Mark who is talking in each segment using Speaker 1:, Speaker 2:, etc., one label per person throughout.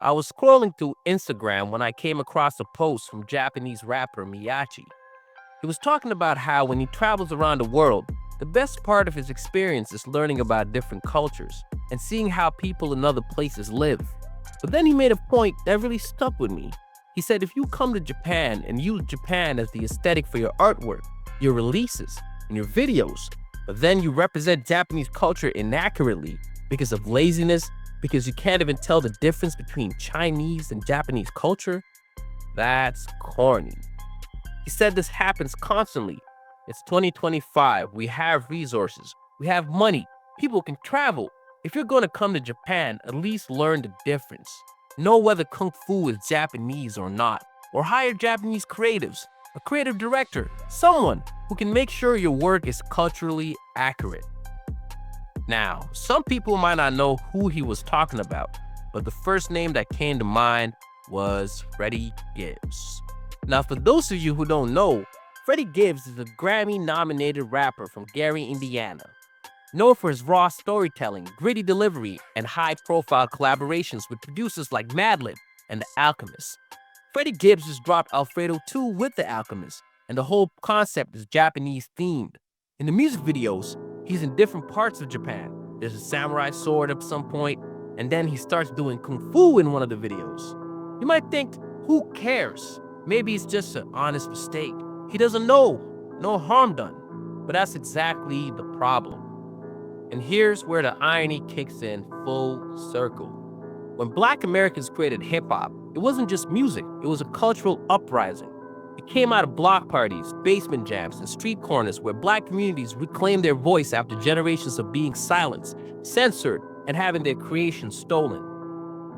Speaker 1: I was scrolling through Instagram when I came across a post from Japanese rapper Miyachi. He was talking about how when he travels around the world, the best part of his experience is learning about different cultures and seeing how people in other places live. But then he made a point that really stuck with me. He said if you come to Japan and use Japan as the aesthetic for your artwork, your releases, and your videos, but then you represent Japanese culture inaccurately because of laziness, because you can't even tell the difference between Chinese and Japanese culture, that's corny. He said this happens constantly. It's 2025. We have resources. We have money. People can travel. If you're going to come to Japan, at least learn the difference. Know whether Kung Fu is Japanese or not. Or hire Japanese creatives, a creative director, someone who can make sure your work is culturally accurate. Now, some people might not know who he was talking about, but the first name that came to mind was Freddy Gibbs. Now, for those of you who don't know, Freddy Gibbs is a Grammy-nominated rapper from Gary, Indiana. Known for his raw storytelling, gritty delivery, and high-profile collaborations with producers like Madlib and The Alchemist. Freddy Gibbs has dropped Alfredo 2 with The Alchemist, and the whole concept is Japanese-themed. In the music videos, he's in different parts of Japan. There's a samurai sword at some point, and then he starts doing Kung Fu in one of the videos. You might think, who cares? Maybe it's just an honest mistake. He doesn't know. No harm done. But that's exactly the problem. And here's where the irony kicks in full circle. When Black Americans created hip-hop, it wasn't just music, it was a cultural uprising. It came out of block parties, basement jams, and street corners where Black communities reclaimed their voice after generations of being silenced, censored, and having their creations stolen.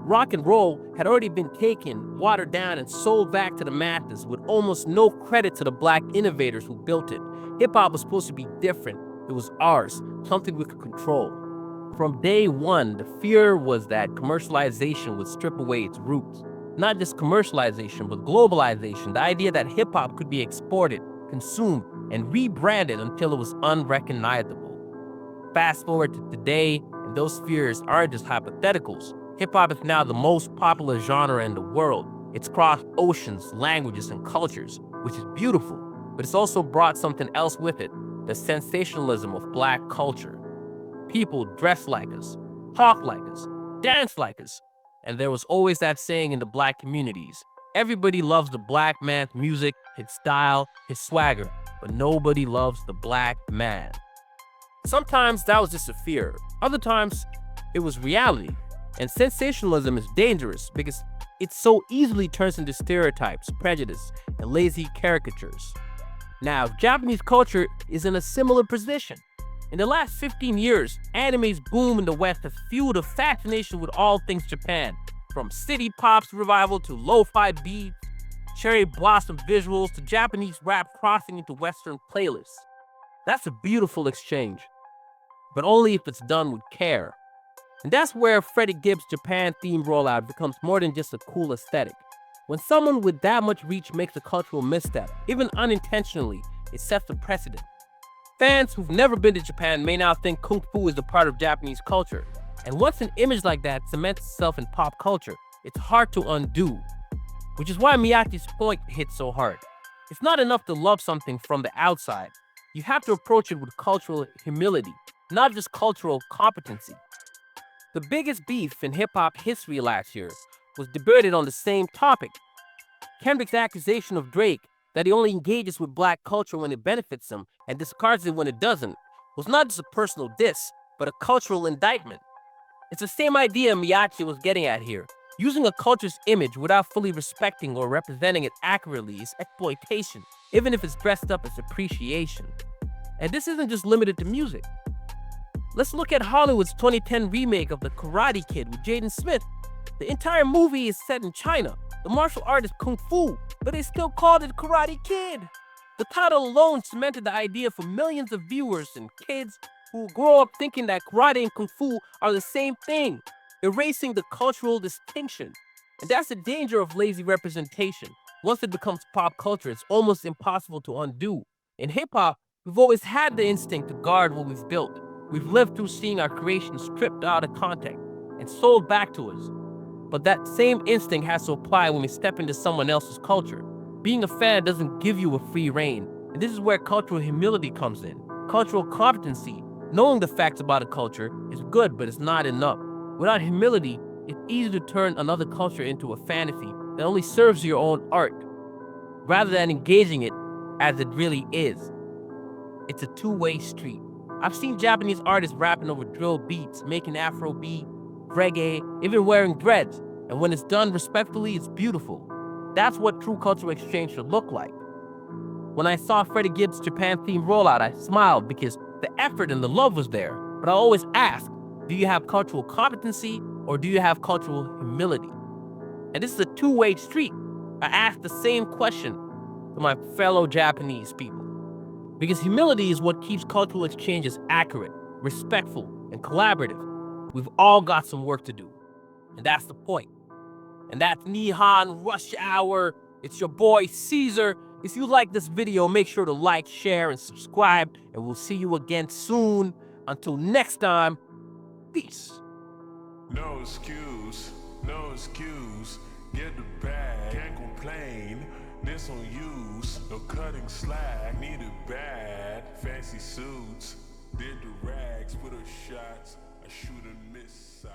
Speaker 1: Rock and roll had already been taken, watered down, and sold back to the masses with almost no credit to the Black innovators who built it. Hip-hop was supposed to be different. It was ours, something we could control. From day one, the fear was that commercialization would strip away its roots. Not just commercialization, but globalization, the idea that hip-hop could be exported, consumed, and rebranded until it was unrecognizable. Fast forward to today, and those fears aren't just hypotheticals. Hip-hop is now the most popular genre in the world. It's crossed oceans, languages, and cultures, which is beautiful, but it's also brought something else with it, the sensationalism of Black culture. People dress like us, talk like us, dance like us, and there was always that saying in the Black communities, everybody loves the Black man's music, his style, his swagger, but nobody loves the Black man. Sometimes that was just a fear, other times it was reality. And sensationalism is dangerous because it so easily turns into stereotypes, prejudice, and lazy caricatures. Now, Japanese culture is in a similar position. In the last 15 years, anime's boom in the West has fueled a fascination with all things Japan, from city pop's revival to lo-fi beats, cherry blossom visuals to Japanese rap crossing into Western playlists. That's a beautiful exchange, but only if it's done with care. And that's where Freddy Gibbs Japan theme rollout becomes more than just a cool aesthetic. When someone with that much reach makes a cultural misstep, even unintentionally, it sets a precedent. Fans who've never been to Japan may now think Kung Fu is a part of Japanese culture. And once an image like that cements itself in pop culture, it's hard to undo. Which is why Miyachi's point hits so hard. It's not enough to love something from the outside. You have to approach it with cultural humility, not just cultural competency. The biggest beef in hip-hop history last year was debated on the same topic. Kendrick's accusation of Drake that he only engages with Black culture when it benefits him and discards it when it doesn't was not just a personal diss, but a cultural indictment. It's the same idea Miyachi was getting at here. Using a culture's image without fully respecting or representing it accurately is exploitation, even if it's dressed up as appreciation. And this isn't just limited to music. Let's look at Hollywood's 2010 remake of The Karate Kid with Jaden Smith. The entire movie is set in China. The martial art is Kung Fu, but they still called it Karate Kid. The title alone cemented the idea for millions of viewers and kids who grow up thinking that karate and Kung Fu are the same thing, erasing the cultural distinction. And that's the danger of lazy representation. Once it becomes pop culture, it's almost impossible to undo. In hip-hop, we've always had the instinct to guard what we've built. We've lived through seeing our creations stripped out of context and sold back to us. But that same instinct has to apply when we step into someone else's culture. Being a fan doesn't give you a free rein, and this is where cultural humility comes in. Cultural competency, knowing the facts about a culture, is good, but it's not enough. Without humility, it's easy to turn another culture into a fantasy that only serves your own art, rather than engaging it as it really is. It's a two-way street. I've seen Japanese artists rapping over drill beats, making Afrobeat, reggae, even wearing dreads, and when it's done respectfully, it's beautiful. That's what true cultural exchange should look like. When I saw Freddy Gibbs Japan theme rollout, I smiled because the effort and the love was there. But I always ask, do you have cultural competency or do you have cultural humility? And this is a two-way street. I ask the same question to my fellow Japanese people. Because humility is what keeps cultural exchanges accurate, respectful, and collaborative. We've all got some work to do. And that's the point. And that's Nihon Rush Hour. It's your boy Caesar. If you like this video, make sure to like, share, and subscribe. And we'll see you again soon. Until next time, peace.
Speaker 2: No excuse, no excuse. Get the bag, can't complain. This on use, no cutting slack. Need it bad, fancy suits. Did the rags, put her shots. I shoot a missile.